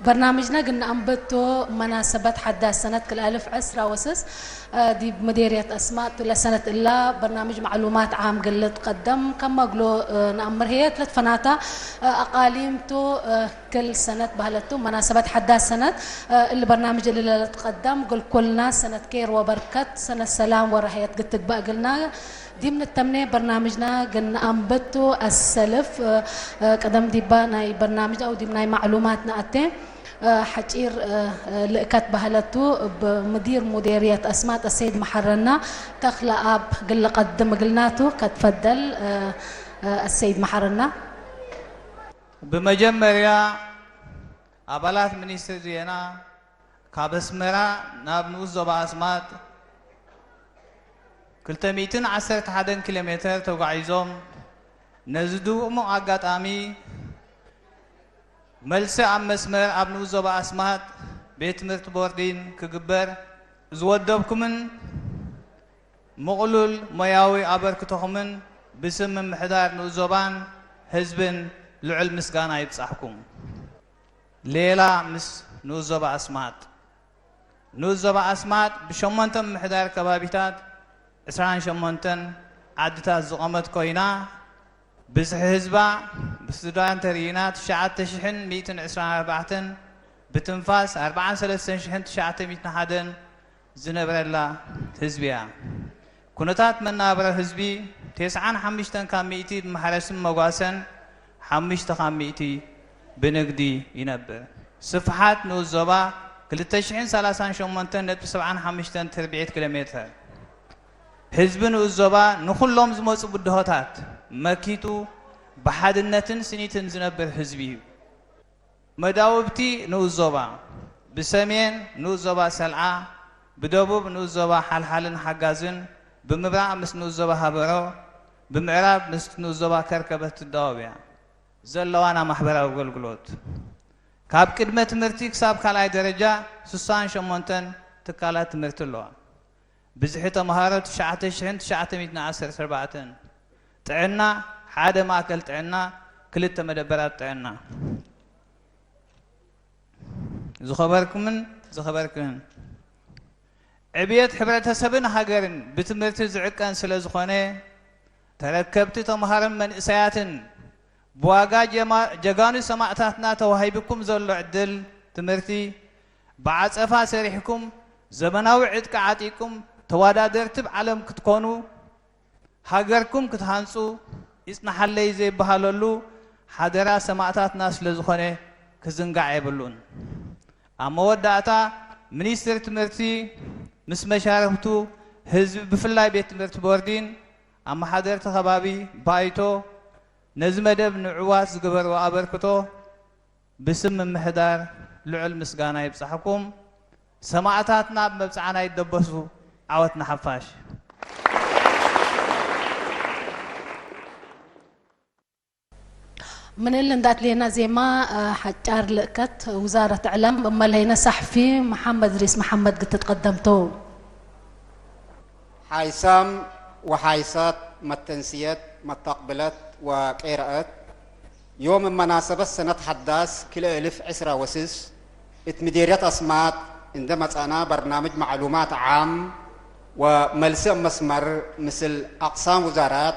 برنامجنا قلنا أنبتو مناسبة حداث سنة كل 1010 دي مديرية أسماء لسنة إلا برنامج معلومات عام قلت قدم كما قلوا نأمر هي 3 فناتا أقاليمتو كل سنة بهلتو مناسبة حداث سنة البرنامج اللي تقدم قل كلنا سنة كير وبركت سنة سلام ورحية قلت بقى قلنا دي من التمنية برنامجنا قلنا أنبتو السلف قدم دي ناي برنامج أو دي ناي معلوماتنا أتي حجير لقت بهلتو بمدير مديرية أسماء السيد محرنا تخلى أب قل قدم قلناتو كتفضل السيد محرنا بمجمريا أبلات منيسترينا كابسمرا نابنوزو بأسمات كلتميتن 11 كيلومتر توقعيزوم نزدو مؤقت آمي ملسة عم مسمر أبنوزو بأسمات بيت مرت بوردين كجبر زودبكمن مغلول مياوي أبركتهمن بسم محدار نوزوبان حزبن لعل مسكانا يبصحكم ليلة مس نوزو بأسمات نوزو بأسمات بشمنتم محدار كبابيتات إسران شمونتن عدتها زقامت كوينا بس حزبا بسودان ترينات شعات تشحن 124 بتنفاس 43 شحن شعات 101 زنبر الله حزبيا كنتات من نابر حزبي 95 كان 200 بمحرس مقاسن 5 كان 200 بنقدي ينبر صفحات نوزوبا كل تشحن 30 شمونتن 75 تربيع كيلومتر حزبن الزبا نخلهم زموس بدهاتات مكيتو بحدنتن سنيتن زنبر حزبي مداوبتي نوزبا بسمين نوزبا سلعة بدبوب نوزبا حلحلن حجازن بمبرع مس نوزبا هبرو بمعراب مس نوزبا كركبة الدوابع زلوانا محبرة وقلقلوت كاب كدمة مرتي كساب كالاي درجة سوسان شمونتن تكالات مرتلوان بزحته مهارة 914 تعنا حدا ما أكل تعنا كلتا مدبرات تعنا زخبركم عبيت حبرتها سبن هاجرن بتمرت زعكان سلازخانة تركبت تمهارا من إسياتن بواقع جاغاني سماعتاتنا توهيبكم زلو عدل تمرتي بعد أفا سريحكم زمناوي عدك عاتيكم توادادرتب عالم كتكونوا هاجركم كتهانسو إسنا حلي زي بحالولو حدرا سماعتات ناس لزخونة كزنقع يبلون أما ودعتا منيستر تمرتي مس مشارفتو حزب بفلاي بيت تمرت بوردين أما حدرت خبابي بايتو نزمدب نعواس قبر وأبركتو بسم محدار لعل مسقانا يبصحكم سماعتاتنا بمبصعنا يدبسوا عوتنا حفاش من اللي ندات لنا زي ما حجار لقت وزارة إعلام أما لهنا صحفي محمد ريس محمد قد تقدمتو حيسام وحيسات متنسيات متقبلات وقراءات يوم مناسبة سنة حداث كل 1010 اتمديريات أسمات عندما أنا برنامج معلومات عام وملسم مسمر مثل أقسام وزارات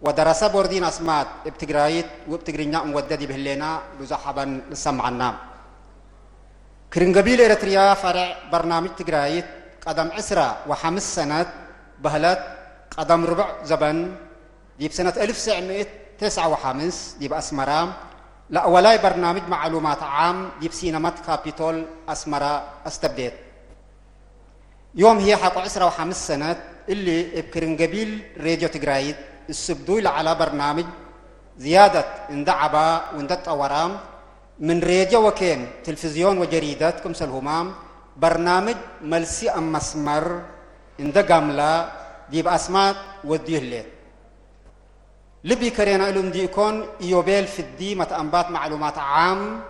ودراسة بوردين أسمات ابتقرايت وابتقرينيا موددي بهلينا بزحبا سمعنا كرنقبيل إريتريا فرع برنامج تقرايت قدم 15 سنة بهلات قدم ربع زبن دي بسنة 1959 دي بأسمرا لأولاي برنامج معلومات عام دي بسينمات كابيتول أسمرا استبديت يوم هي حقو 15 سنة اللي بكرنقبيل راديو تقرايد السبدوي على برنامج زيادة اندعبا واندت أورام من راديو وكين تلفزيون وجريدات كمس الهمام برنامج ملسي أم مسمر اندقاملا دي بأسمات وديه الليل لبي كرينا إلون دي يكون يوبيل في الدي متأنبات معلومات عام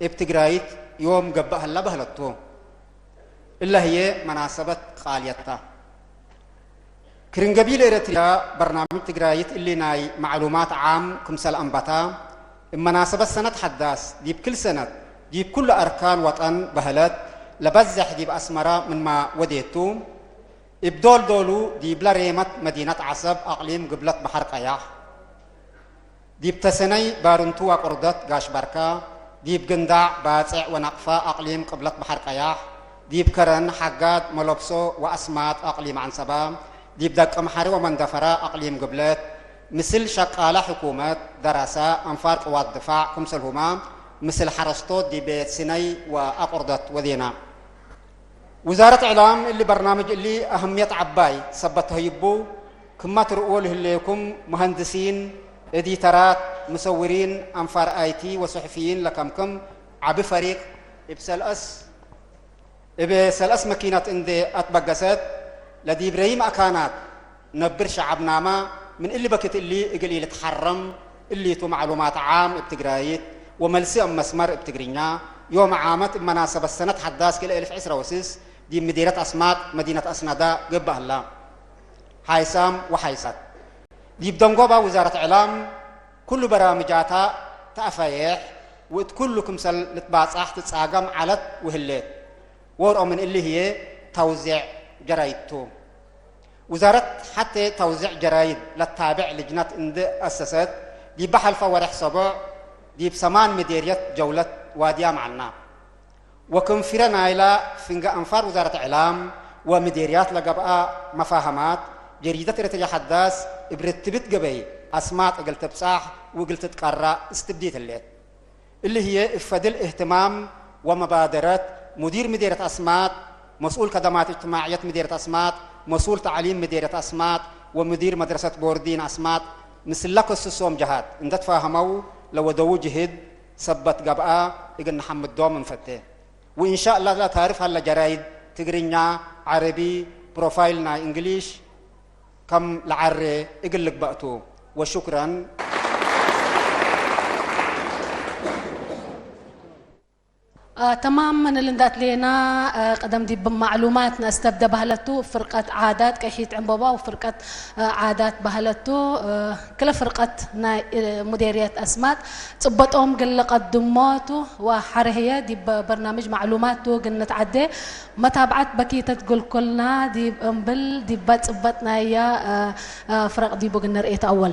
ابتقرايد يوم قبها الله بهلتو إلا هي مناسبة قاليتها كرنقبيل إريتريا برنامج تقرايت اللي ناي معلومات عام كمسال أنباتا مناسبة سنة حداث دي بكل سنة ديب كل أركان وطن بهلت لبزح ديب أسمرة من ما وديتو إبدول دولو ديب لريمت مدينة عصب أقليم قبلة بحر قياح ديب تسني بارنتو وقردت قاش بركة ديب قندع باتع ونقفة أقليم قبلة بحر قياح ديب كرن حقاد ملوبسو وأسمات أقليم عن سبام ديب دق محري ومندفرة أقليم قبلت مثل شقالة حكومة دراسة أنفار قوات دفاع كمسل همام مثل حرستوت دي بيت سني وأقردت ودينا وزارة إعلام اللي برنامج اللي أهمية عباي سبتها يبو كما ترؤول لكم مهندسين إديترات مصورين أنفار IT وصحفيين لكمكم عبي فريق إبسلأس ماكينة إندي أتبقسات لدي إبراهيم أكانات نبر شعبنا ما من اللي بكت اللي إقل يتحرم اللي تو معلومات عام ابتقرايت وملسي مسمار ابتقرينيا يوم عامت مناسبة السنة حداث كلا 1000 عسرة وسيس دي مديرة أسماك مدينة أسنادا قبه الله حيسام وحيسات دي بدنقوبة وزارة إعلام كل برامجاتها تأفايح وتكلكم سل لتباصح تتساقم علت وهليت ورقم من اللي هي توزيع جرايدتو وزارة حتى توزيع جرايد للتابع لجنة اند أسست دي بحل فورح سبع دي بسمان مديرية جولة واديا معنا وكم فرنا إلى فنجا أنفار وزارة إعلام ومديريات لقبقى مفاهمات جريدة رتجا حداث برتبت قبي أسمات قلت بصاح وقلت تقرأ استبديت اللي هي افدل اهتمام ومبادرات مدير مديرية أسمات مسؤول خدمات اجتماعية مديرية أسمات مسؤول تعليم مديرية أسمات ومدير مدرسة بوردين أسمات مثل لك السوم جهات إن تفاهموا لو دو جهد سبت قبقى إقن محمد دوم مفتة وإن شاء الله لا تعرف هلا جرايد تقرينيا عربي بروفايلنا إنجليش كم لعري إقل لك بقتو وشكرا تمام من اللي ندات لنا قدم دي بمعلوماتنا استبدأ بهلتو فرقة عادات كيحيت عنبابا وفرقة عادات بهلتو كل فرقة مديرية أسمات تبطهم قل قدماتو وحرهية دي برنامج معلوماتو قلنا تعدي متابعت بكيتة تقول كلنا دي بل دي بتبطنا يا فرق دي بقلنا رئيت أول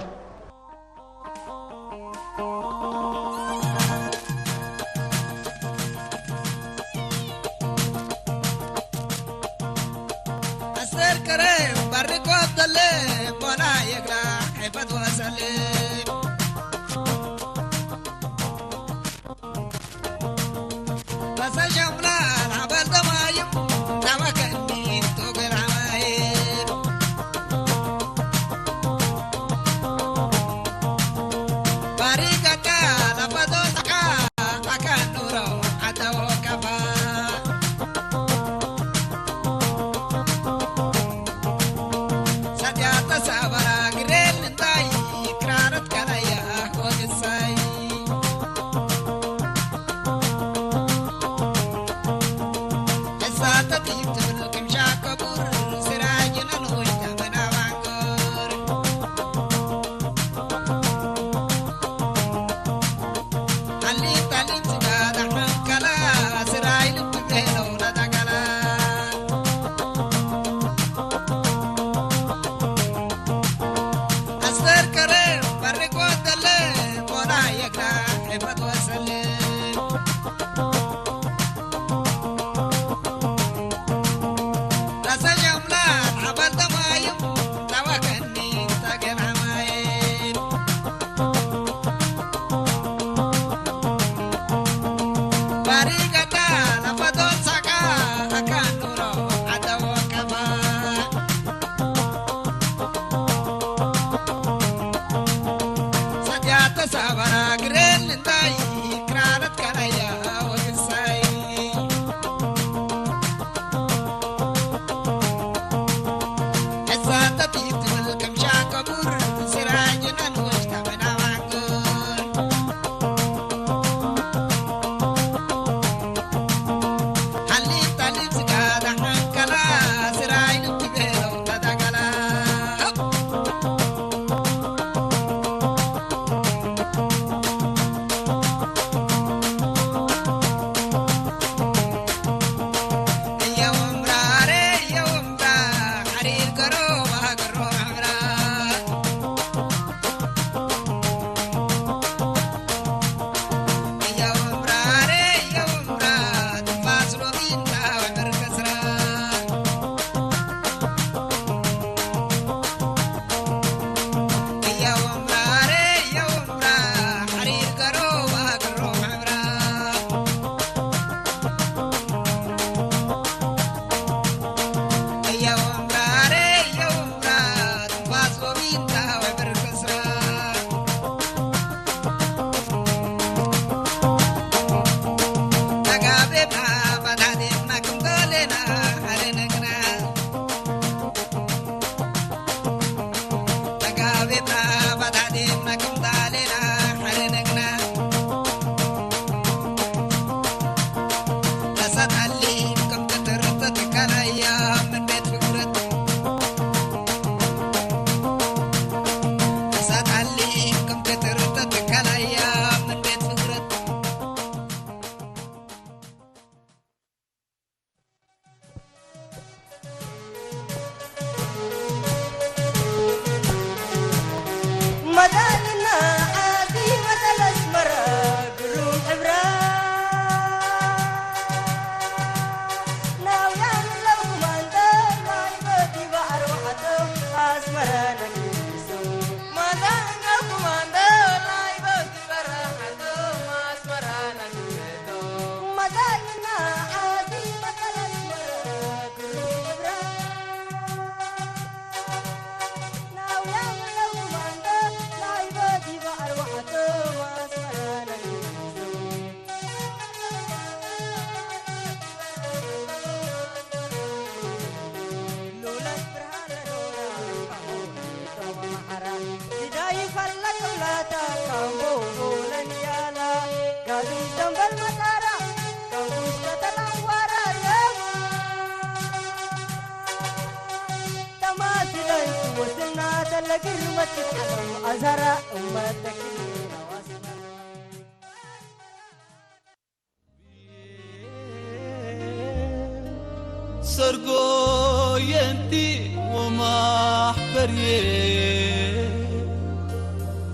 سرقو ينتي ومحبري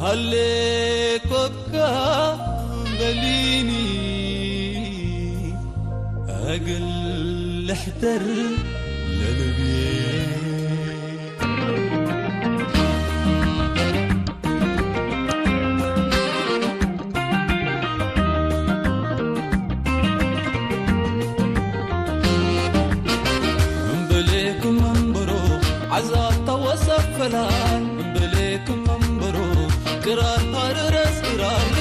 هاللي كوكا بليني أقل احتر للبيه عزات توسف فلان بليكم منبرو قرار هررس قرار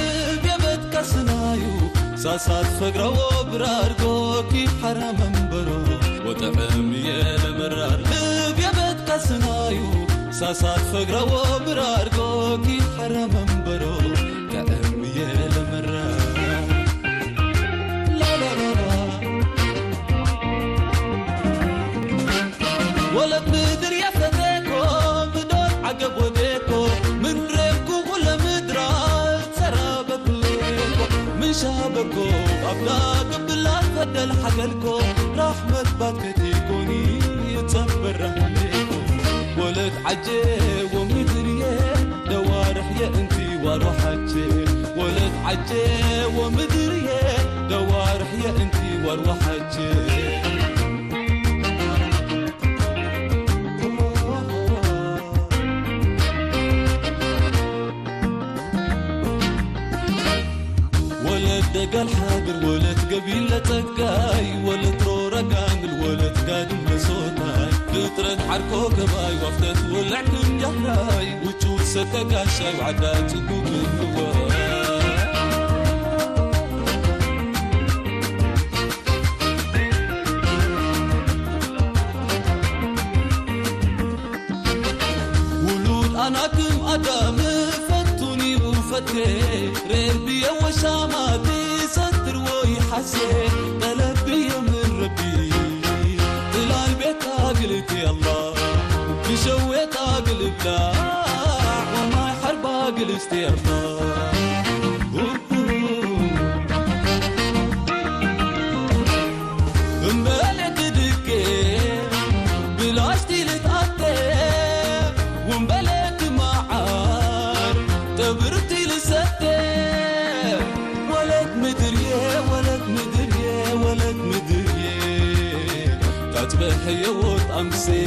بيبت كسنايو ساسات فقرا وبرار قوكي حرم منبرو وتعمي لمرار بيبت كسنايو ساسات فقرا وبرار قوكي حرم منبرو تعمي لمرار لا لا لا لا ولا بدر يا فتيكو بدون عقب وديكو من ريبكو ولا مدرات سرابك ليكو من شابكو أبلاك بلا فدل حقلكو رحمة باكتيكوني يتصبر رحميكو ولد عجي ومدريه دوارح يا انتي واروحاتي ولد عجي ومدريه دوارح يا انتي واروحاتي قال حاضر ولد قبيلة تقاي ولد رورا قامل ولد قادم بصوتاي فطرت حركو كباي وفتت ولعكم جهراي وتشوف ستة قاشاي وعدات تقوم الهواي ولود أنا كم أدام فتوني وفتي ربي وشاماتي ستر ويحسن قلبي من ربي طلع البيت قلت يا الله بشويت قلب لا وما يحرب قلب استيرضا مبالك دكي بلاشتي لتقطع ومبالك معار تبرتي لستي ولد مدريه تتبحي وتأمسي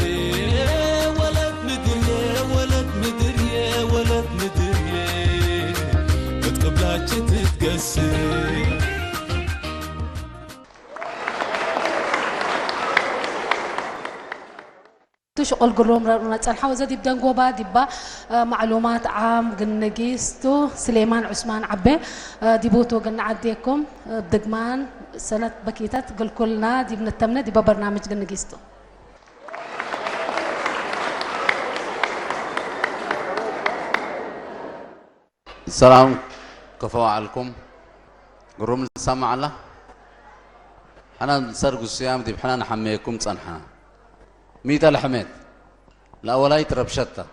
ولد مدريه بتقبلاتش تتقسي تشغل قروم رنا تصنحوا زادي بدن قوبا ديبا معلومات عام قلنا جيستو سليمان عثمان عبي ديبوتو قلنا عديكم بدقمان سنة بكيتات قل كلنا دي بنتمنى ديبا برنامج قلنا جيستو السلام كفوا عليكم قروم نسمع الله أنا سرق الصيام دي بحنا نحميكم صنحنا ميتا الحميد لا ولا يترب شتى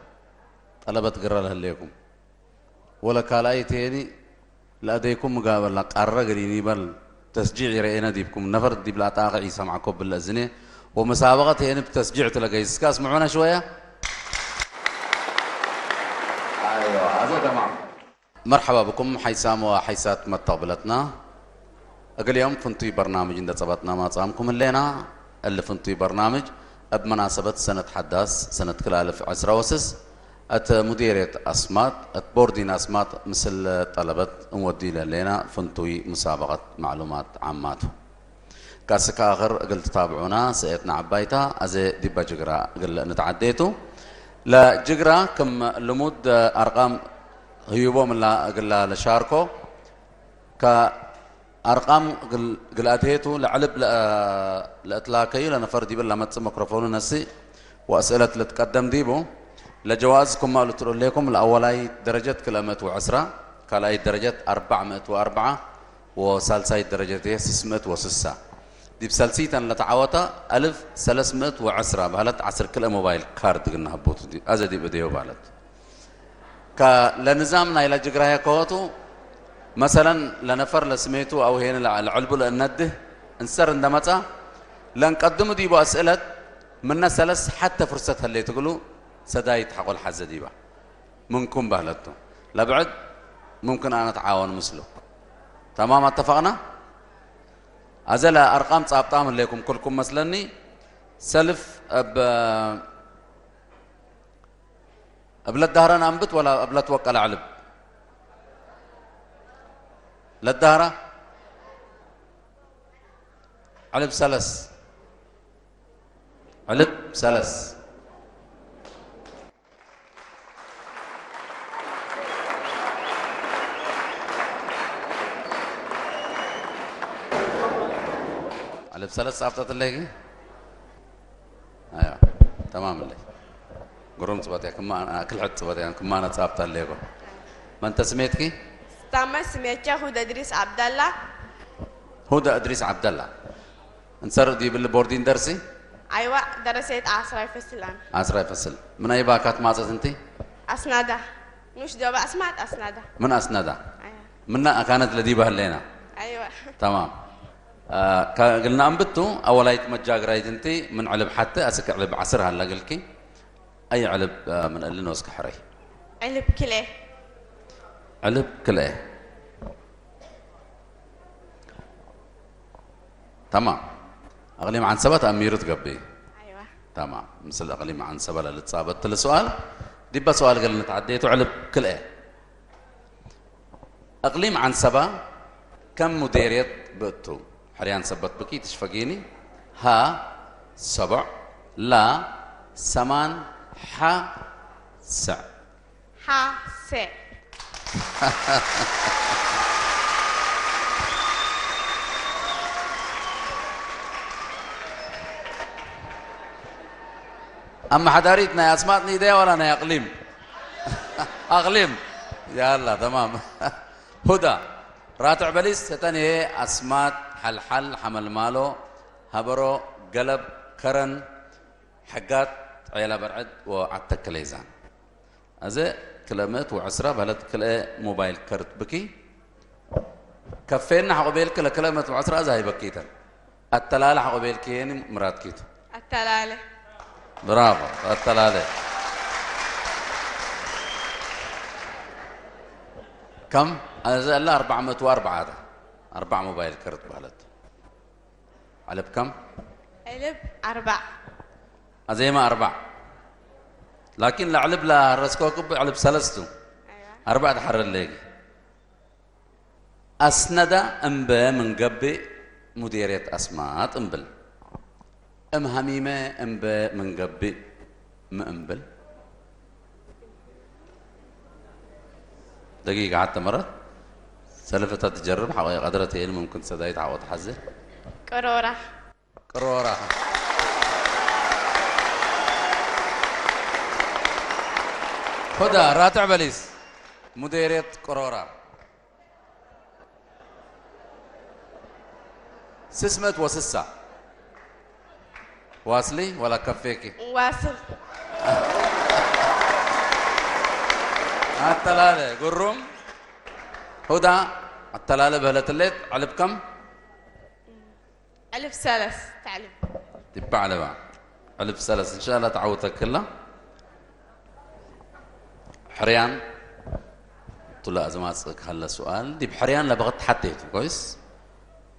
طلبت قرر لكم ولا كالايتيني لا ديكم مقابل قرر قريني بل تسجيع رأينا ديبكم نفر ديب لا طاقة عيسى معكم بالأزنة ومسابقة هنا بتسجيع تلاقي سكاس معونا شوية أيوة هذا تمام مرحبا بكم حيسام وحيسات متقبلتنا أقل يوم فنتي برنامج عند صبتنا ما تصامكم اللينا اللي فنتي برنامج بمناسبة سنة حداث سنة كل 10 وسس أت مديرية أسمات أت بوردين أسمات مثل طلبت مودي لنا فنتوي مسابقة معلومات عاماته كاسك آخر قلت تتابعونا سيئتنا عبايتا أزي ديبا جقرا قل نتعديتو لا جقرا كم لمود أرقام هيوبو من لا قل لشاركو أرقام قلاتيتو لعلب لإطلاقي لنفر ديب لما تسمى ميكروفون نسي وأسئلة لتقدم ديبو لجوازكم ما تقول لكم الأولاي درجة كلمة وعسرة كلاي درجة 404 وسالساي درجة 606 دي بسالسيتا لتعوطة 1310 بهلت 10 كلا موبايل كارد قلنا هبوت دي أزدي بديو بهلت لنظامنا إلى جغرايا كوتو مثلا لنفر لسميتو أو هنا العلبو لنده انسر اندمتا لنقدم دي بأسئلة منا سلس حتى فرصتها اللي تقولوا سدايت حق الحزة دي بقى منكم بهلتو لبعد ممكن أنا أتعاون مثله تمام اتفقنا أزل أرقام صابطام لكم كلكم مثلني سلف أبلت دهران أنبت ولا أبلت وقل علب للدهرة علب سلس علب سلس علب سلس صابطت الليجي أيوة تمام اللي قرون صباتي كم أنا أكل حد صباتي أنا كم أنا صابط الليجو ما أنت سميتكي؟ تمام سميتك هدى إدريس عبد الله هدى إدريس عبد الله انصر دي بالبوردين درسي؟ أيوة درست 10 فصل 10 فصل من أي باكات مازت أنتي؟ أسنادة مش دوبا أسمعت أسنادة من أسنادة أيوة منها كانت لدي بهلينا أيوة تمام قلنا أنبتو أولايت مجاق رايد أنتي من علب حتى أسك علب عصر هلا قلكي أي علب من اللي نوسك حري علب كله علب كله تمام أقليم عن سبت أميرة قبي أيوة تمام مثل أقليم عن سبت اللي تصابت السؤال دي بس سؤال قال نتعديته علب كله أقليم عن سبا كم مديرية بقتو حريان سبت بكي تشفقيني ها 7 لا 8 ح 9 ح س أما حداريتنا يا أسماتني دي ولا أنا يا أقليم أقليم يلا تمام هدى راتع بليس ستاني أسمات حل حمل مالو هبرو قلب كرن حقات عيلا برعد وعتك ليزان أزي كلمات وعسرة بهلت كلا موبايل كرت بكي كفينا حقوبيل كلا كلمات وعسرة زي بكيتا التلالة حقوبيل كيني مرات كيتو التلالة برافو التلالة كم؟ أنا لا 404 هذا 4 موبايل كرت بهلت علب كم؟ علب 4 زي ما 4 لكن لعلب لا رسكوكب علب سلستو أيوة 4 تحرر الليجي أسند أنبا من قبي مديرية أسمات أنبل أم هميمة أنبا من قبي ما أنبل دقيقة حتى مرة سلفتها تجرب حوالي قدرتي ممكن سداي تعوض حزة قرورة قرورة هدى راتع بليس مديرية قرورة سسمت وسسة واصلي ولا كفيكي واصل التلالة قرم هدى التلالة بهلة الليت علب كم؟ ألف سلس تعلم تبع علبة علب سلس إن شاء الله تعوتك كلها حريان طلع زماسك هلا سؤال دي بحريان لبغت حتيته كويس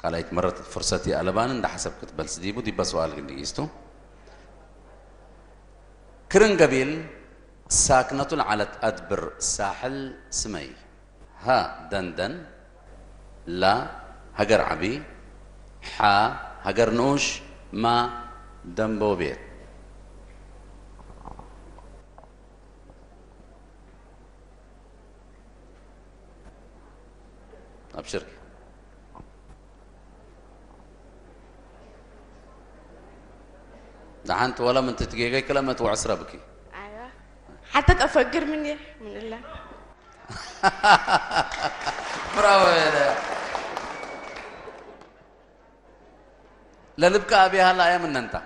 قال هيك مرت فرصتي ألبان ده حسب كتب السديبو دي بسؤال اللي يستو كرن قبيل ساكنة على أدبر ساحل سمي ها دندن لا هجر عبي حا هجر نوش ما دنبو بيت أبشر دحنت ولا من تتجيجي كلمة وعسرة بكي أيوة حتى تفكر مني من الله. برافو يا لا لبكا أبي هلا يا من أنت.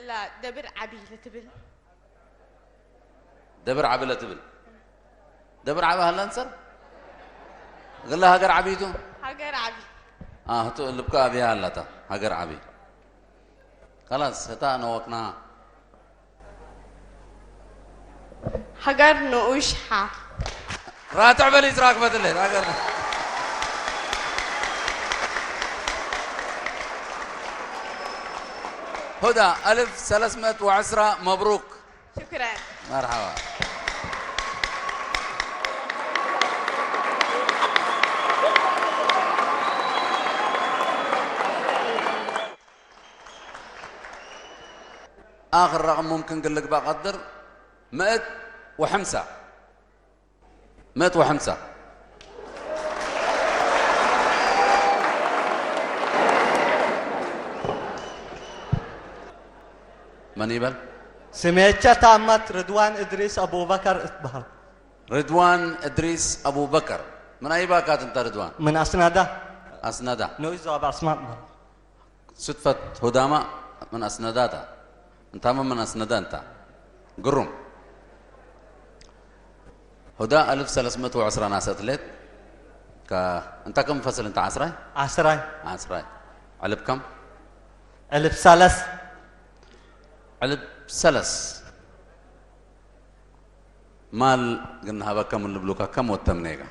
لا دبر عبي لتبل. دبر عبي لتبل. دبر عبي هلا نصر؟ قال لها هاجر عبيتو؟ هاجر عبي. هتو لبكا أبي هلا تا هاجر عبي. خلاص هتا نوقناها. هاجر نوشحة. راتع بليز راكبة الليل هاجر. هدى 1310 مبروك. شكرا. مرحبا. آخر رقم ممكن قل لك بقدر 105. 105. من يبل؟ سميتشا تامت رضوان إدريس أبو بكر إتبهر. رضوان إدريس أبو بكر. من أي باكات أنت رضوان؟ من أسنادة. أسنادة. نويزو أبو أسماء. صدفة هدامة من أسناداتها. أنت من أسنادها أنت. قرم. هدى 1310 ناسات ليت. أنت كم فصل أنت 10؟ 10. 10. علب كم؟ ألف ثلاث. علب سلس. مال قلنا هذا كم اللي بلوكا كم والتمنيكا.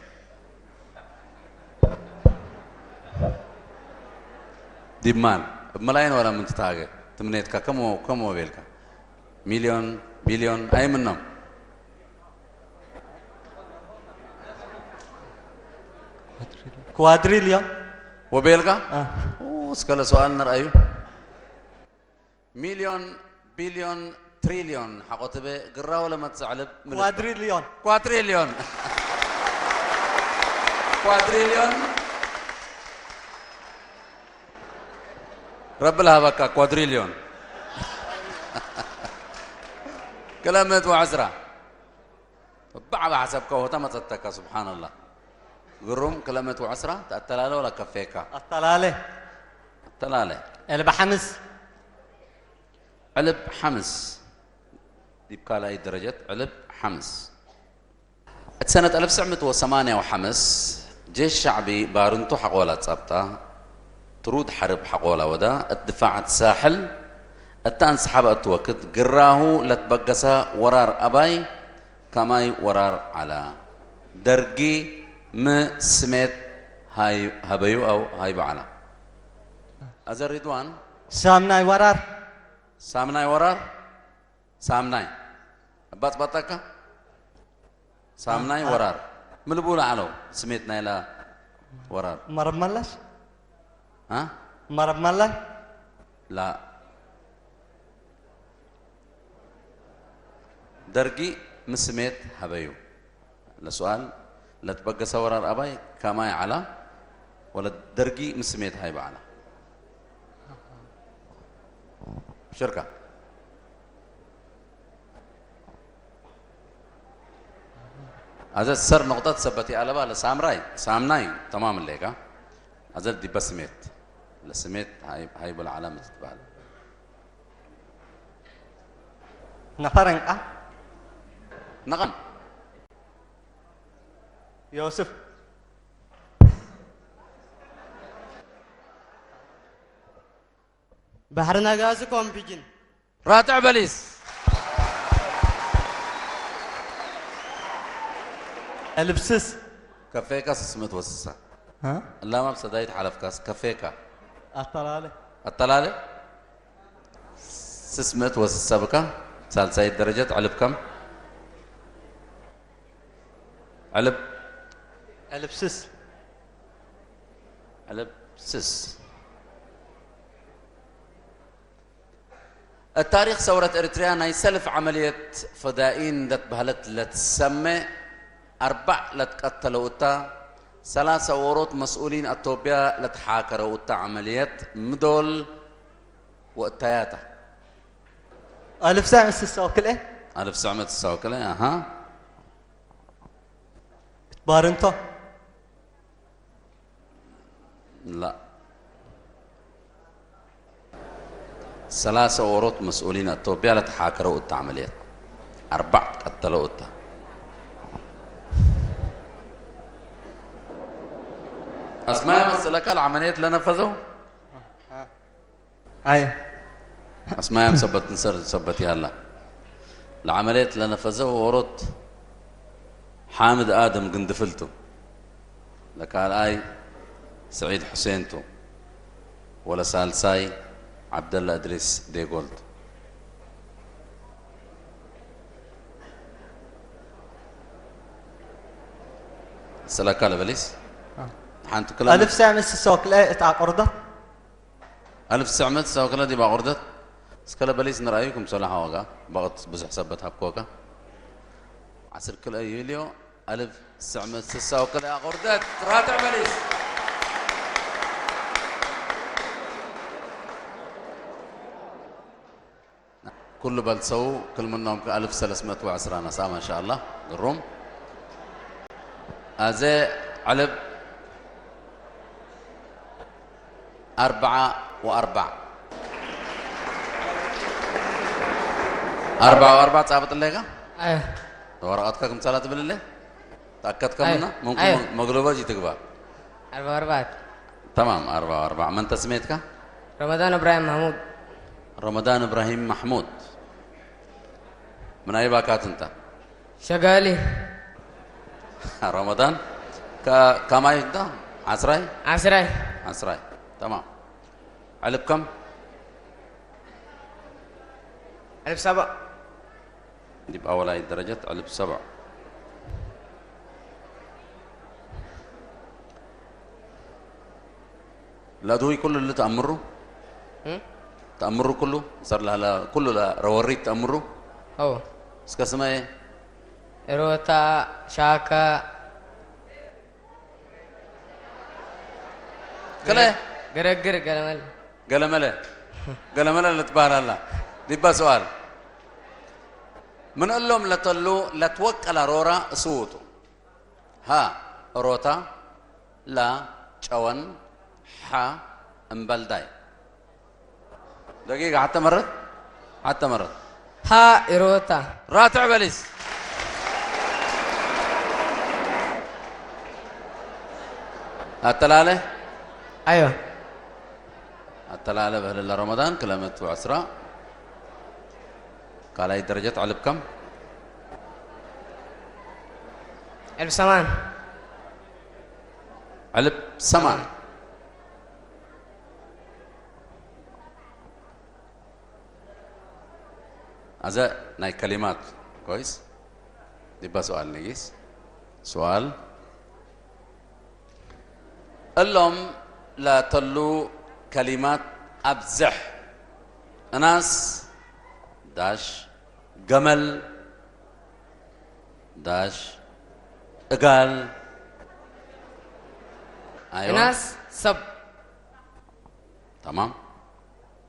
دي مال بملايين ولا من تتاجر تمنيتك كم وبيلك مليون بليون أي منهم كوادريليون وبيلك وسكال سؤال نرأيه مليون بليون تريليون حقوت به قرا ولا ما تسعلب كوادريليون كوادريليون كوادريليون رب لها بكا كوادريليون كلمة وعزرة بعض حسبك وتم تتكا سبحان الله قرم كلمة وعزرة التلالة ولا كفيكا التلالة التلالة اللي بحمس علب حمس دي بكالا أي درجة علب حمس سنة 1905 جيش شعبي بارنتو حقولا تصابتا ترود حرب حقولا ودا الدفاع الساحل التانسحب التوكد قراه لتبقسا ورار أباي كماي ورار على درجي م سميت هاي هبيو أو هاي بعلا أزر رضوان سامناي ورار سامناي ورار سامناي بات باتاكا سامناي ورار ملبولا علو سميتنا لا ورار مرب ملش ها مرب ملش لا درجي مسميت هبيو لسؤال لا تبقى سورار أباي كماي على ولا درجي مسميت هاي بعلا شركة هذا سر نقطة ثبتي على بالا سامناي تمام الليكا هذا دي بسميت لسميت هاي بالعلامة تتبع نفرن نقم يوسف بحرنا غازكم بيجين راتع بليس البسس كفيكا سسمت وسسا ها لا ما بصدايت حلف كاس كفيكا الطلالة الطلالة سسمت وسسا بكا سالساي درجة علب كم علب البسس علب سس التاريخ ثورة إريتريا نايسلف عملية فدائين ذات بهلت لتسمى 4 لتقتلوا وتا 3 وروت مسؤولين أتوبيا لتحاكروا وتا عملية مدول وقتياتا ألف ساعة الساوكل إيه 1900 أها بارنتو لا 3 أوروت مسؤولين التوبيا لتحاكروا التعمليات 4 قتلوا التا أسماء مسلك العمليات اللي نفذوا أي أسماء مثبت نسر مثبت يلا العمليات اللي نفذوا أوروت حامد آدم قندفلتو لك آي سعيد حسينتو ولا سالساي عبد الله ادريس دي جولد سلاكا لبليس حانتو كلام ألف ساعة الساوكل إيه اتعقردت 1900 ساوكلا دي باغردت سكلا بليس نرأيكم صلاحا وقا بغت بزح سبت حبكوكا عصر كل يوليو 1900 ساوكلا غردت راتع بليس كل بلسو كل منهم 1310 نساء ما شاء الله الروم أزي علب 4 و4 4 و4 صابت الليقة؟ ايه ورقتك كم صلاة بالله؟ تأكد كم أيه. منها؟ ممكن أيه. مغلوبة جي تقبع 4 تمام 4 و4 من تسميتك؟ رمضان ابراهيم محمود رمضان إبراهيم محمود من أي باكات أنت؟ شغالي رمضان كم أي أنت؟ عصراي؟ عشرة عصراي تمام علب كم؟ 1007 دي بأول هاي الدرجات علب 7 الأدوية كله اللي تأمره؟ تأمره كله؟ صار لها كله روريت تأمره؟ هو اسكا اسمها ايه؟ روتا شاكا كلا قرقر قلمل قلمله اللي تبارك الله دي بقى سؤال من قال لهم لا توكل رورا صوته ها روتا لا چون ح امبلداي دقيقة حتى مرت ها روتا راتع بليس التلالة ايوه التلالة بهلال رمضان كلمة وعسرة قال هاي درجة علب كم؟ 1008 علب 8 هذا ناي كلمات كويس دي بقى سؤال نقيس سؤال قال لهم لا تلو كلمات أبزح ناس داش جمل داش اقال ايوه ناس سب تمام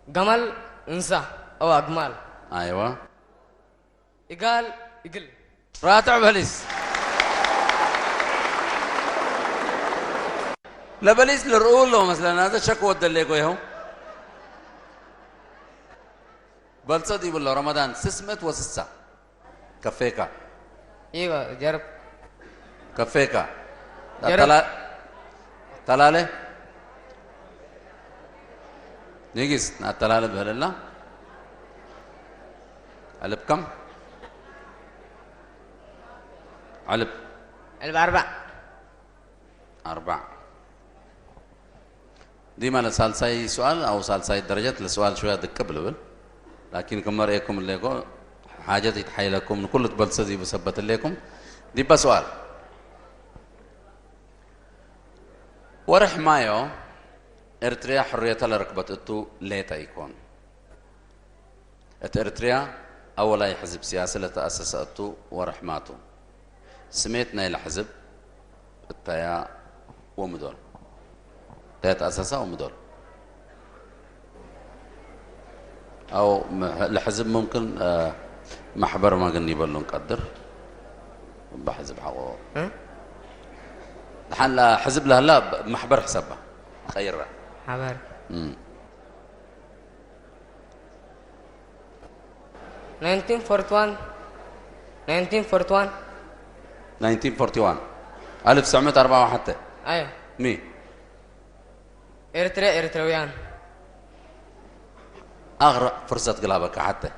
جمل انسى او اجمال ايوه اقال يقل راتع بليس لا بليس للرؤول مثلا هذا شكوى الدليقو يهو بل صدي بالله رمضان سسمت وسسا كفيكا ايوه جرب كفيكا جرب. تلالة نيجيس التلالة بهلله علب كم؟ علب 4 ديما لسالساي سؤال او سالساي درجات لسؤال شويه دقه بلبل لكن كم رايكم اللي يقول حاجه يتحيلكم كل تبلسدي بثبت لكم دي بس سؤال ورح مايو ارتريا حريه لركبتته ليتا يكون ارتريا اول اي حزب سياسي لتاسسته ورحماته سميتنا الى حزب التيا ومدول تيا تاسسا ومدول أو لحزب ممكن محبر ما قلني بلو نقدر بحزب حقوق الحين لا حزب له لا محبر حسابه خيره حبر 1941 1941 1904 حتى ايوه مين اريتريويان اغرى فرصه قلابك حتى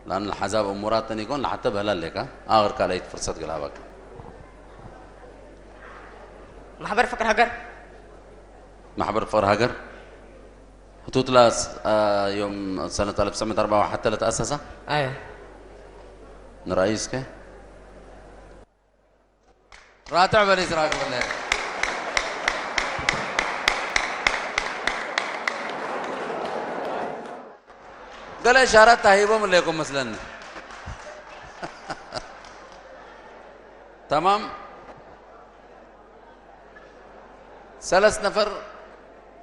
لان الحزاب امورات يكون لحتى بهلالك اغر كاليت فرصه قلابك محبر فكر هجر محبر فكر هجر خطوط لاس يوم سنه 1904 حتى لا تاسس ايوه رئيسك راتع بني اسراك بالله قال اشارات تهيبهم لكم مثلا تمام 3 نفر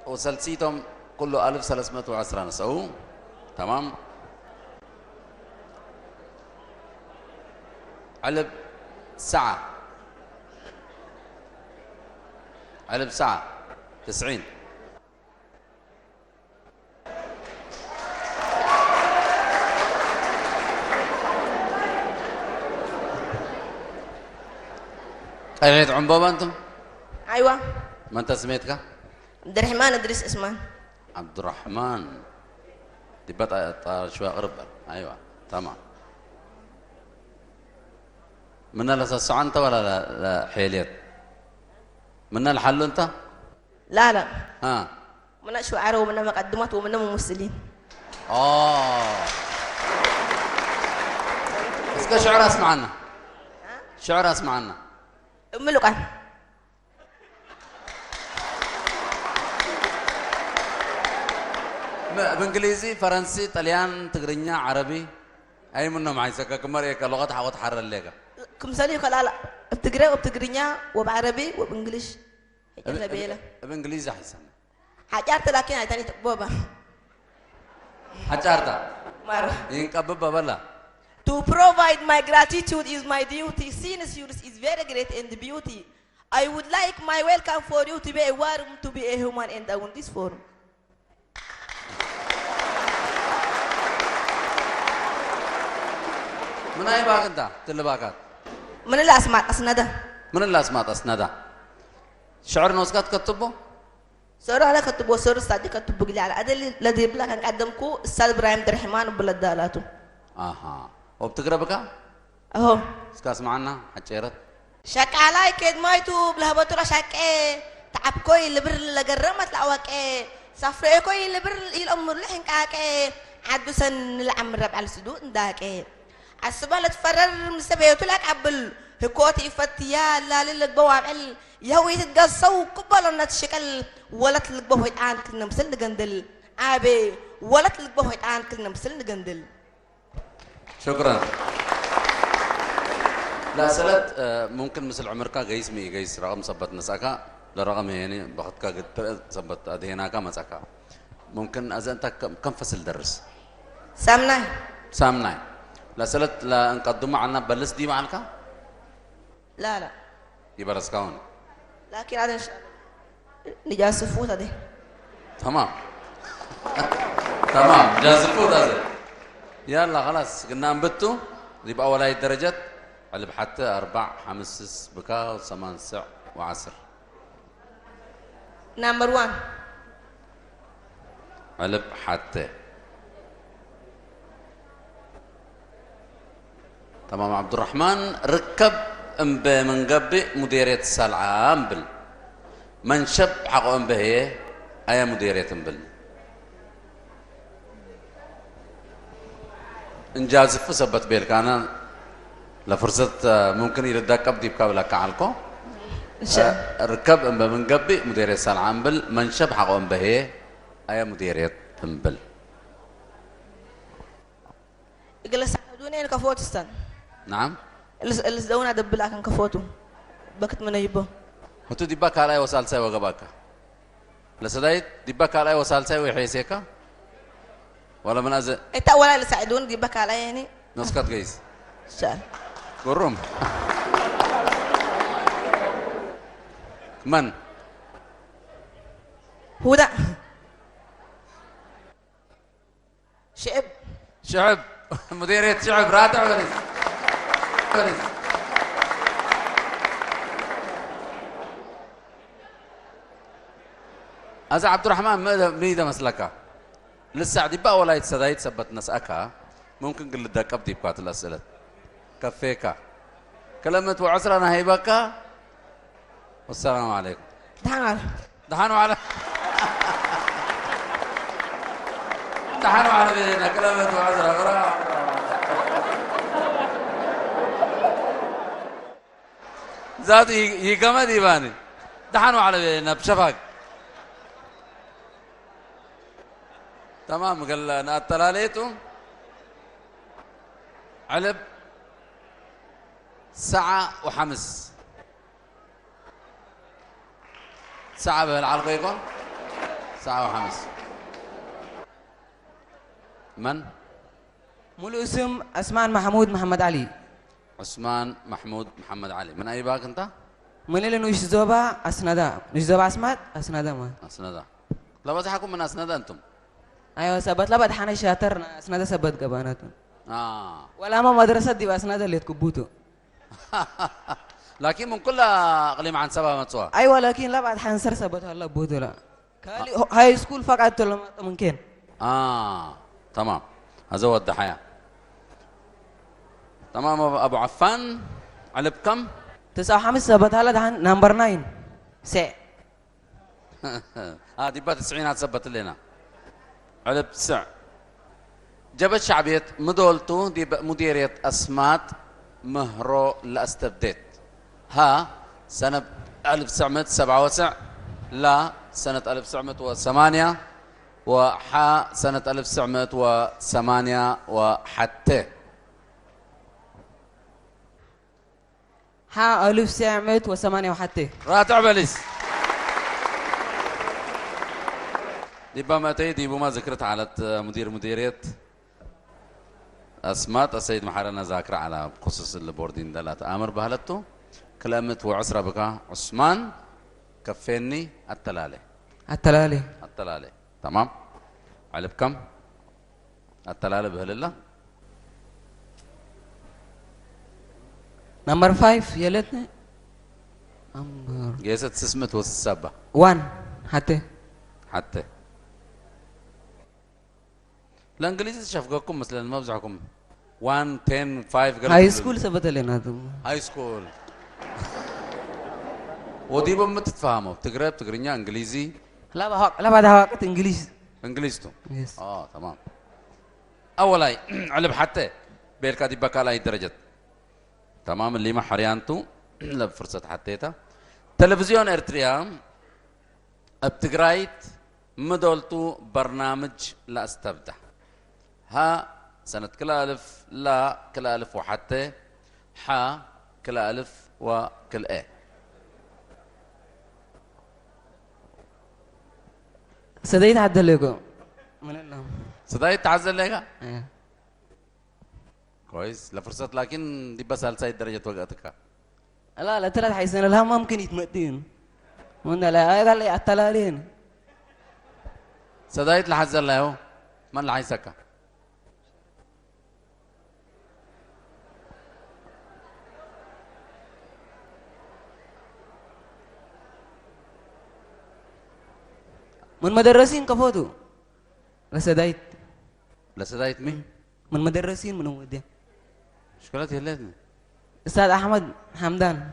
وسلسيتهم كله 1310 نسو تمام علب ساعة علب ساعة 90 أين عنبوبة أنتم؟ ايوه. ما أنت سميتك؟ عبد الرحمن ادريس اسمان. عبد الرحمن دبت شوي قرب أيوة تمام. من الأساس أنت ولا لا حيليت؟ من الحل أنت؟ لا ها من شعراء ومن مقدمات ومن ممثلين. بس شعر اسمع عنه شعر اسمع عنه ملوكان بانجليزي فرنسي طليان تقرينيا عربي اي منهم عايزك كمريك لغه حوت حر الليغا كم سالي لا بتقرا وبتقرينيا وبعربي وبانجليش هيك بيلا بانجليزي احسن حجرت لكن هاي تاني بابا حجرت مره ينقبب بلا To provide my gratitude is my duty. Since yours is very great and beauty, I would like my welcome for you to be a warm, to be a human and on this forum. من أي باق أنت؟ تلباقات من الأسماء أسنده من الأسماء أسنده شعر نوسكات كتبه؟ سورة على كتبه سورة صادق كتبه قلي على أدل الذي بلا كان قدمكو السال إبراهيم عبد الرحمن وبلد دالاته أها وبتقرأ بك؟ أهو سكاس معنا حجيرت شك علي كد مايتو بلا بطرة شك تعب كوي اللي بر اللي جرمت لعوك سفر كوي اللي بر الأمور لحن كاك عدو سن العمر ربع السدود داك السبالة تفرر مسبيتو لك عبل هكوتي إفتيا لا للك بوابل يهوي تتقصو قبل نتشكل ولا تلك بوهيت عن كلنا مسل نقندل عابي ولا تلك بوهيت عن كلنا مسل نقندل شكرا لا سلت ممكن مثل عمرك قيس مي قيس رقم صبت نساكا لرقم يعني بختك قد صبت أدهناك مساكا ممكن أذا أنت كم فصل درس سامناي لا سلت لا نقدم معنا بلس دي معك لا يبرز كون لكن هذا إن شاء الله نجاز فوت هذه تمام تمام جاز فوت هذا يلا خلاص قلنا انبتوا يبقى أول درجات علب حتى 4 5 بكاء وثمان سع وعصر نمبر 1 علب حتى تمام عبد الرحمن ركب من قبل مديرية السلعة أمبل من شب حقه أمبه هي أي مديرية أمبل إنجاز فسبت بيلك أنا لفرصة ممكن يردك أبدي بكابلا كعلكو ركب من قبل مديرية السلعة أمبل من شب حقه أمبه هي أي مديرية أمبل جلس دوني كفوتستان نعم اللي دونا دبل كان كفوتو بكت من يبو هتو ديبا كالاي وسال ساي وغباكا لسدايت ديبا كالاي وسال ساي ويحيسيكا ولا من أزل انت اولا اللي ساعدوني دي بك عليا يعني نسكت جيس شال قرم من هو ده شعب شعب مديرية شعب راتع ولا أزا عبد الرحمن ميدا مسلكا لسه عدي بقى ولا يتسدى يتثبت نسأكا ممكن قل لدك أبدي بقات الأسئلة كفيكا كلمة وعسرنا هيبكا والسلام عليكم دحانوا على دحانوا على بينا كلمة وعسرنا زاد يقام ديباني دحانوا على بينا بشفاق تمام قال انا التلاليتو علب ساعة وحمس ساعة بالعلقيقة ساعة وحمس من؟ ملو اسم عثمان محمود محمد علي. عثمان محمود محمد علي. من أي باك أنت؟ من اللي نوش زوبا أسندا نوش زوبا أسمات أسندا ما أسندا لا بس حكم من أسندا أنتم أيوة سبت لبد حنا شاطر أسندا سبت قباناتهم ولا ما مدرسة دي أسندا اللي تكبوتو لكن من كل أقليم عن سبعة متسوى أيوة لكن لا بعد حنصر سبت هلا بوتو لا كالي هاي سكول فقط لما ممكن تمام هذا هو الضحايا تمام أبو عفان على بكم 9 سبت هلا دحين نمبر 9 سي دي بات 90 سبت لنا على بسع جبت شعبية مدولتو دي مديرية أسمات مهرو لاستبديت ها سنة 1997 لا سنة 1908 وحا سنة 1908 وحتى ها 1908 وحتى راتع بليس دي بما تيدي بما ذكرت على مديرية أسمات السيد محرنا ذاكرة على خصوص البوردين دلات آمر بهلتو كلمة وعسرة بك عثمان كفيني التلالي تمام على بكم التلالي بهلله نمبر 5 يلتني جيست سسمت والسبة 1 حتى الانجليزي شافقكم مثلا ما بزعكم 1 10 5 هاي سكول ثبت لنا هاي سكول ودي بما تتفاهموا بتقرا بتقرينيا انجليزي لا بعد وقت انجليزتو تمام اولاي علب حتى بيركا دي بكالاي درجه تمام اللي ما حريانتو لفرصه حتيتا تلفزيون ارتريا بتقرايت مدولتو برنامج لا استبدع ها سنة كلا ألف لا كلا ألف وحتى حا كلا ألف وكل إيه سدايت عدل لكم من الله سدايت تعزل لك كويس لفرصة لكن دي بس هالسايد درجة وقتك لا 3 حيسن لها ما ممكن يتمدين وانا لا قال لي التلالين سدايت لحزل له من اللي حيسكا من مدرسين كفوتو لسدايت مين؟ من مدرسين من ودي شكلت يلاتني استاذ احمد حمدان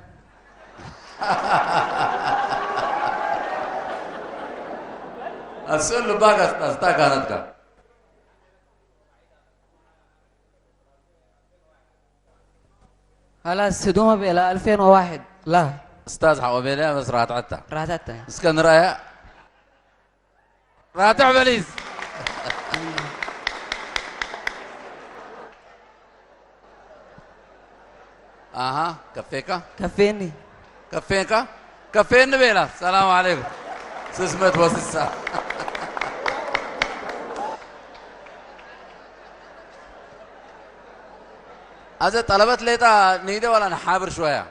السؤال باقي استاكانتك هلا سدوما بلا 2001 لا استاذ حوابيلي بس راتعتها اسكندريه راتع بليز اها كفيني بيلا السلام عليكم سسمت وسسا هذا طلبت ليتا نيده ولا نحابر شويه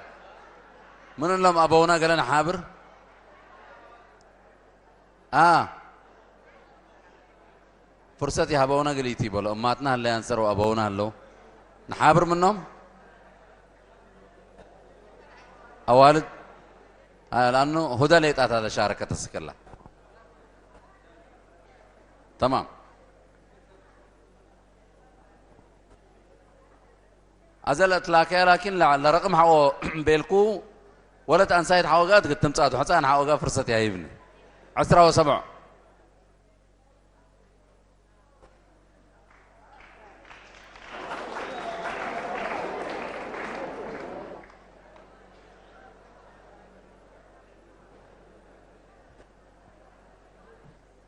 من لهم ابونا قال انا حابر فرصتي ابونا قليتي بولا اماتنا اللي انصروا ابونا هلو نحابر منهم اوالد لانه هدى ليتات هذا شاركة السكلا تمام أزلت لكن لرقم حقو بيلكو ولا تنسايد حقوقات قد تمساتو حتى أنا حقوقات فرصتي يا ابني 10 و7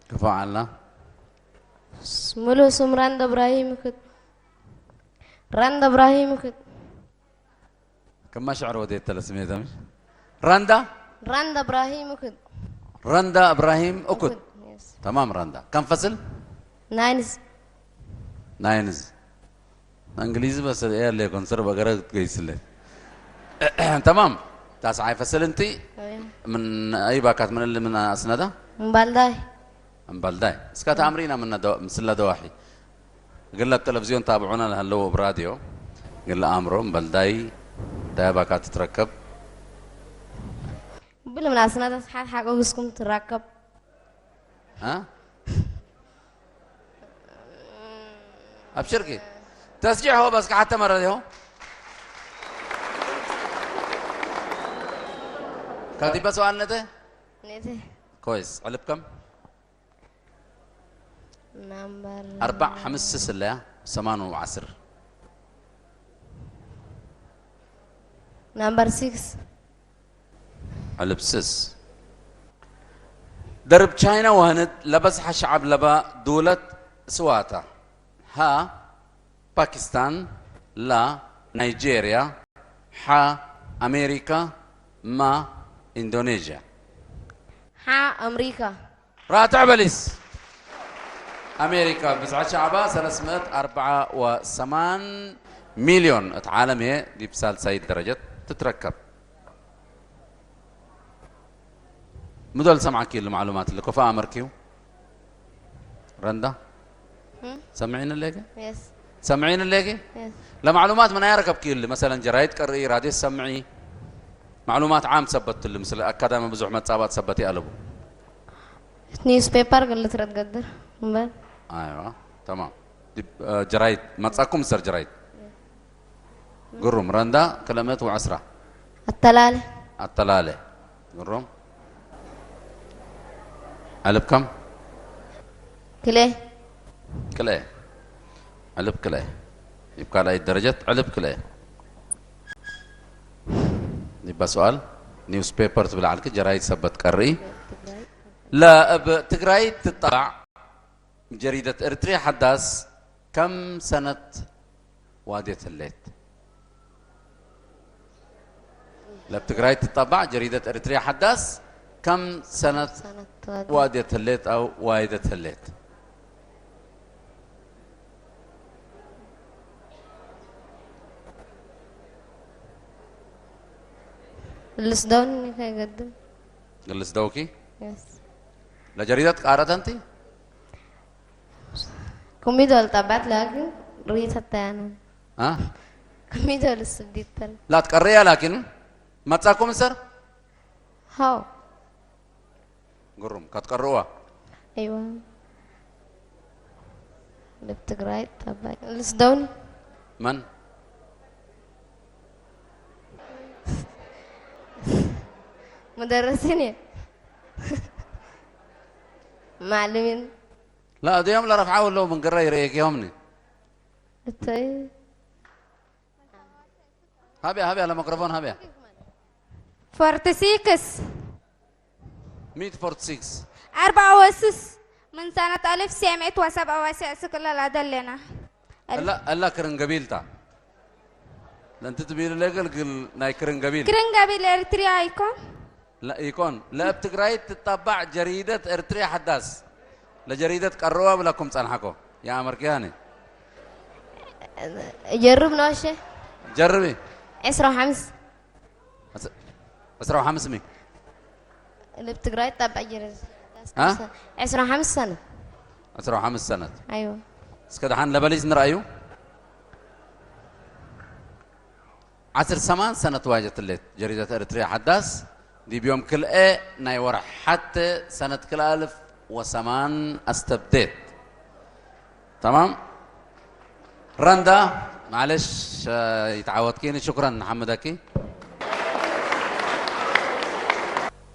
كفعلنا ملو سم رند إبراهيم كد رند إبراهيم كد كم شعر وديت تلسمي دمش رندا إبراهيم كد رندا إبراهيم أكد تمام رندا كم فصل ناينز انجليزي بس ايه اللي كونسر بقرا كويس له تمام تاسعي فصل انتي من اي باكات من اللي من اسنده مبالداي اسكات امرينا من مسله دواحي قال له التلفزيون تابعونا لهلو براديو قال له امره مبالداي باكات تتركب بلا من اسنده صحات حقوقكم تركب ها ابشركي تسجيع هو بس حتى مره له كاتب سؤال نته كويس علب كم نمبر 4 5 6 8 و10 نمبر 6 علب 6 درب تشاينا وهند لبس شعب لبا دولة سواتا ها باكستان لا نيجيريا ها أمريكا ما إندونيسيا ها أمريكا راتع بليس أمريكا بس شعبها 384 مليون تعالم هي دي بسال سيد درجة تتركب مدول سمعك المعلومات اللي كفاءة مركيو رندا سمعين الليجي؟ يس سمعين الليجي؟ يس لمعلومات من يركب كيل مثلا جرايد قري راديو سمعي معلومات عام ثبت اللي مثل أكاديمي بزح متصابات ثبتي قلبه نيوز بيبر قلت رد قدر ايوه تمام جرايد ما تصاكم سر جرايد قرم رندا كلمات وعسرة التلالة قرم علب كم؟ كليه علب كليه يبقى على درجة علب كليه يبقى سؤال نيوز بيبر تبلع لك جرايد ثبت قري لا بتقراي تطبع جريدة إرتريا حداث كم سنة وادية الليت لا بتقراي تطبع جريدة إرتريا حداث كم سنة وادية الليت أو وايدة الليت السدوني يقدم السدوكي يس لا جريدة قارة أنت كمبيوتر تبعت لكن ريت التاني ها كمبيوتر السبديت لا تقريها لكن ما تساكم سر هاو قرم كتقروها ايوه بتقراي تبع السدوني من مدرسين معلمين لا ديوم لا رفعوا له من قري ريك يومني طيب هابي على الميكروفون هابي 46 146 64 من سنة 1967 كلها دلنا لا كرن قبيلتا لا انت تبين لقل ناي كرن قبيل اريتريا يكون لا يكون لا بتقراي تتبع جريدة اريتريا حداث لجريدة قروها بلكم صنحكو يا امريكاني جرب نوشه جربي 25 25 مين اللي بتقراي تبع جرز ها 25 سنة 25 سنة أيوة اسكت حان لبليز نرأيو 18 سنة واجت الليت جريدة إريتريا حداث دي بيوم كل ايه ناي ورح حتى سنة كل 1008 استبديت تمام رندا معلش يتعودكيني شكرا محمدكي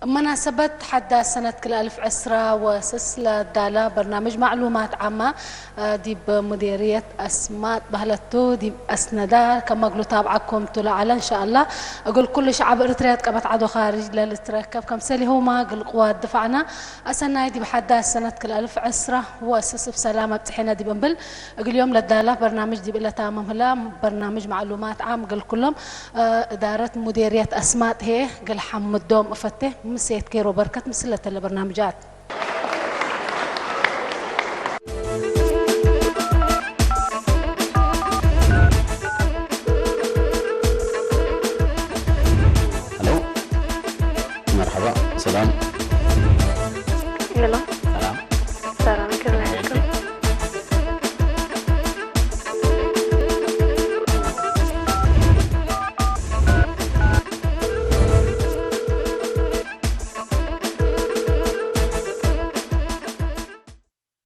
مناسبة حداث سنة كل 1010 وسلسلة دالا برنامج معلومات عامة دي بمديرية أسماء بهلتو دي أسندا كما قلوا تابعكم طلع على إن شاء الله أقول كل شعب إريتريا كبت عدو خارج للتركب كم سالي هما قل قوات دفعنا أسنا دي بحداث سنة كل 1010 وأسس بسلامة بتحينا دي بنبل أقول يوم للدالا برنامج دي بلا تامم هلا برنامج معلومات عام قل كلهم إدارة مديرية أسماء هي قل حمد دوم أفتح مسيت كيرو بركة مسلة البرنامجات